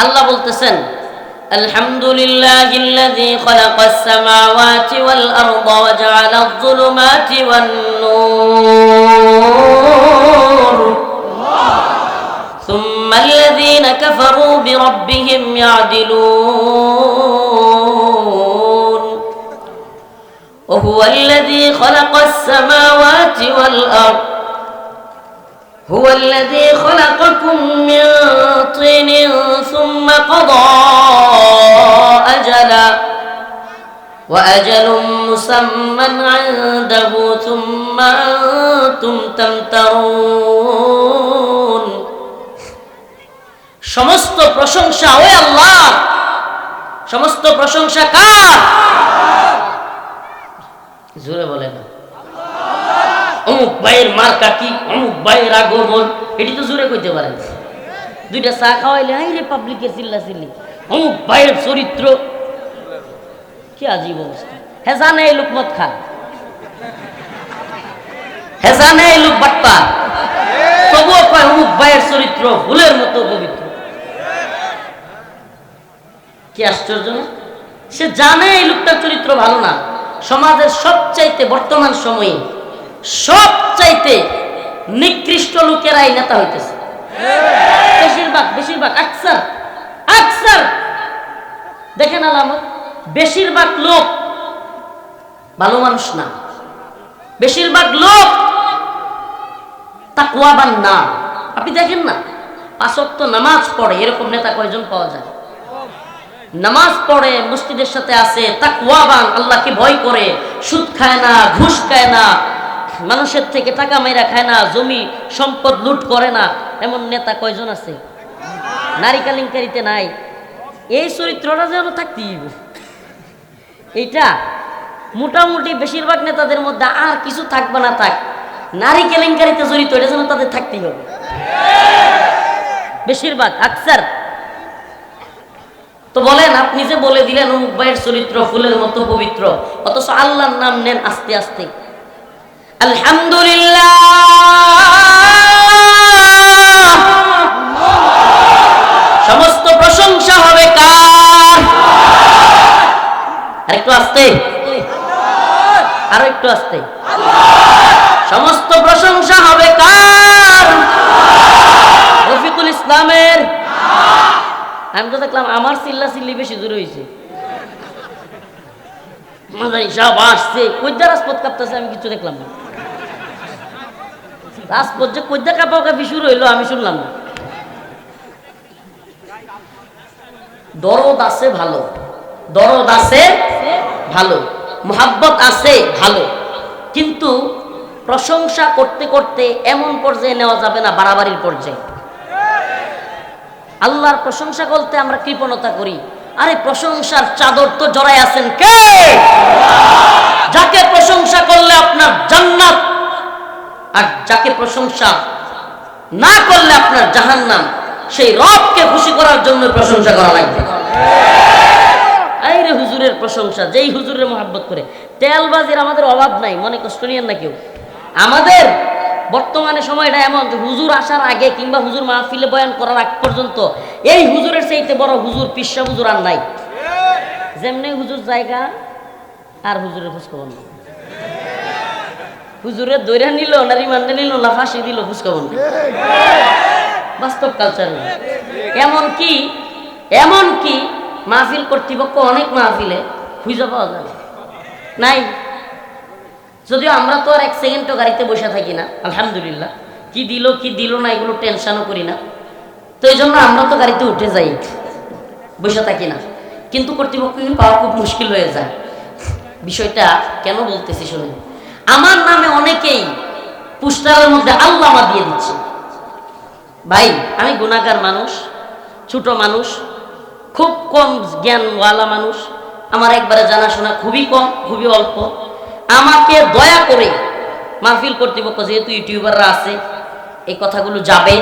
আল্লাহ বলতেছেন আলহামদুলিল্লাহিল্লাযী খালাকাস সামাওয়াতি ওয়াল আরদা ওয়া জাআলায যুলুমাতি ওয়ান নূর সুম্মাল্লাযীনা কাফারু বিরাব্বিহিম ইয়া'দিলুন ওয়া হুয়াল্লাযী খালাকাস সামাওয়াতি ওয়াল আরদ هو الذي خلقكم من طين ثم قضى أجلا وأجل مسمى عنده ثم أنتم تمترون সমস্ত প্রশংসা ওই আল্লাহ সমস্ত প্রশংসা কার জোরে বলেন অমুক ভাইয়ের মার্কা কি অমুক ভাইয়ের আগমন এটি তো জোরে কইতে পারেন দুইটা চা খাওয়াইলে আই রে পাবলিকের চিল্লা চিল্লি অমুক ভাইয়ের চরিত্র কি আজীব অবস্থা হ্যাঁ জানে এই লোক মদ খান হ্যাঁ জানে এই লোক বাট্টা তবুও কয় অমুক ভাইয়ের চরিত্র ফুলের মতো পবিত্র কি আশ্চর্য না সে জানে এই লোকটার চরিত্র ভালো না সমাজের সবচাইতে বর্তমান সময়ে সবচাইতে নিকৃষ্ট লোকেরাই নেতা হইতেছে বেশিরভাগ আকসার দেখেন আলামত বেশিরভাগ লোক ভালো মানুষ না বেশিরভাগ লোক তাকওয়াবান না আপনি দেখেন না 5 ওয়াক্ত নামাজ পড়ে এরকম নেতা কয়জন পাওয়া যায় নামাজ পড়ে মসজিদের সাথে আছে তাকওয়াবান আল্লাহকে ভয় করে সুদ খায় না ঘুষ খায় না মানুষের থেকে টাকা মাইরা খায় না জমি সম্পদ লুট করে না এমন নেতা কয়জন আছে নারী কেলেঙ্কারিতে নাই এই চরিত্রটা যেন থাকতেই এইটা মোটামুটি বেশিরভাগ নেতাদের মধ্যে আর কিছু থাকবে না থাক নারী কেলেঙ্কারিতে জড়িত এটা যেন তাদের থাকতেই হবে বেশিরভাগ আকসার তো বলেন আপনি যে বলে দিলেন অমুক ভাইয়ের চরিত্র ফুলের মতো পবিত্র অথচ আল্লাহর নাম নেন আস্তে আস্তে আলহামদুলিল্লাহ সমস্ত প্রশংসা হবে কার আরেকটু আস্তে আরো একটু আস্তে সমস্ত প্রশংসা হবে কার রফিকুল ইসলামের আমি তো দেখলাম আমার চিল্লা চিল্লি বেশি জোরে হয়েছে সব আসছে কৈদা রাজপথ কাঁপতেছে আমি কিছু দেখলাম না রাজপথ যে কৈদা কাঁপাকাপি শুরু হইলো আমি শুনলাম না দরদ আছে ভালো দরদ আছে ভালো মুহাব্বত আছে ভালো কিন্তু প্রশংসা করতে করতে এমন পর্যায়ে নেওয়া যাবে না বাড়াবাড়ির পর্যায়ে আল্লাহর প্রশংসা করতে আমরা কৃপণতা করি আরে প্রশংসার চাদর তো জড়ায় আছেন কে যাকে প্রশংসা করলে আপনার জান্নাত আর যাকে প্রশংসা না করলে আপনার জাহান্নাম সেই রবকে খুশি করার জন্য প্রশংসা করা লাগবে আইরে হুজুরের প্রশংসা যেই হুজুরের মহব্বত করে তেলবাজির আমাদের অভাব নাই মনে কষ্ট নিয়েন না কেউ আমাদের বর্তমানে সময়টা এমন যে হুজুর আসার আগে কিংবা হুজুর মাহফিলে বয়ান করার আগ পর্যন্ত এই হুজুরের চাইতে বড় হুজুর পিসা হুজুর আর নাই যেমনি হুজুর জায়গা আর হুজুরের খোঁজখবর না হুজুরের দৈরা নিল না রিমান্ডে নিল না ফাঁসি দিল খোঁজখবর না বাস্তব কালচার এমনকি মাহফিল কর্তৃপক্ষ অনেক মাহফিলে খুঁজে পাওয়া যাবে নাই যদিও আমরা তো আর 1 সেকেন্ডও গাড়িতে বসে থাকি না আলহামদুলিল্লাহ কি দিল না এগুলো টেনশনও করি না তো এই জন্য আমরা তো গাড়িতে উঠে যাই বসে থাকি না কিন্তু কর্তৃপক্ষকে পাওয়া খুব মুশকিল হয়ে যায় বিষয়টা কেন বলতেছি শুনুন আমার নামে অনেকেই পোস্টারের মধ্যে আল্লামা দিয়ে দিচ্ছে ভাই আমি গুনাহগার মানুষ ছোট মানুষ খুব কম জ্ঞানওয়ালা মানুষ আমার একবারে জানাশোনা খুবই কম খুবই অল্প আমাকে দয়া করে মাহফিল কর্তৃপক্ষ যেহেতু ইউটিউবাররা আছে এই কথাগুলো যাবে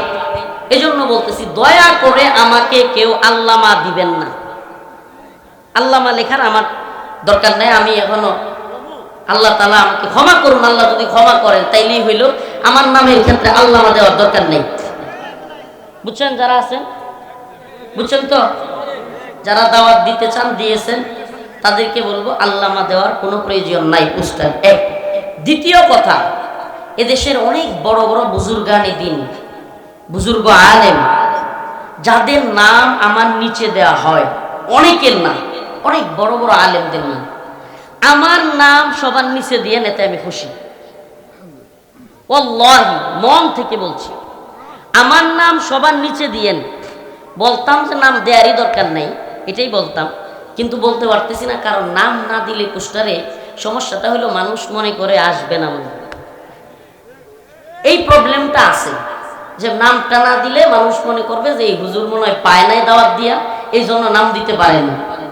এজন্য বলতেছি দয়া করে আমাকে কেউ আল্লামা দিবেন না আল্লামা লেখার আমার দরকার নাই আমি এখনো আল্লাহ তাআলা আমাকে ক্ষমা করুন আল্লাহ যদি ক্ষমা করেন তাইলেই হইল আমার নামের ক্ষেত্রে আল্লামা দেওয়ার দরকার নেই বুঝছেন যারা আছেন বুঝছেন তো? যারা দাওয়াত দিতে চান দিয়েছেন, তাদেরকে বলবো আল্লামা দেওয়ার কোনো প্রয়োজন নাই পোস্টার। এক। দ্বিতীয় কথা, এদেশের অনেক বড় বড় বুজুর্গানে দিন, বুজুর্গ আলেম, যাদের নাম আমার নিচে দেয়া হয়, অনেকের নাম, অনেক বড় বড় আলেমদের নাম আমার নাম সবার নিচে দিয়ে নেতে আমি খুশি। ওয়াল্লাহি মন থেকে বলছি, আমার নাম সবার নিচে দিয়েন। বলতাম যে নাম দেয়ারই দরকার নেই, এটাই বলতাম, কিন্তু বলতে পারতেছি না, কারণ নাম না দিলে পোস্টারে সমস্যাটা হলো মানুষ মনে করে আসবে না, মনে এই প্রবলেমটা আছে যে নামটা না দিলে মানুষ মনে করবে যে এই হুজুর মনে হয় পায় নাই দাওয়াত দিয়া, এই জন্য নাম দিতে পারে না।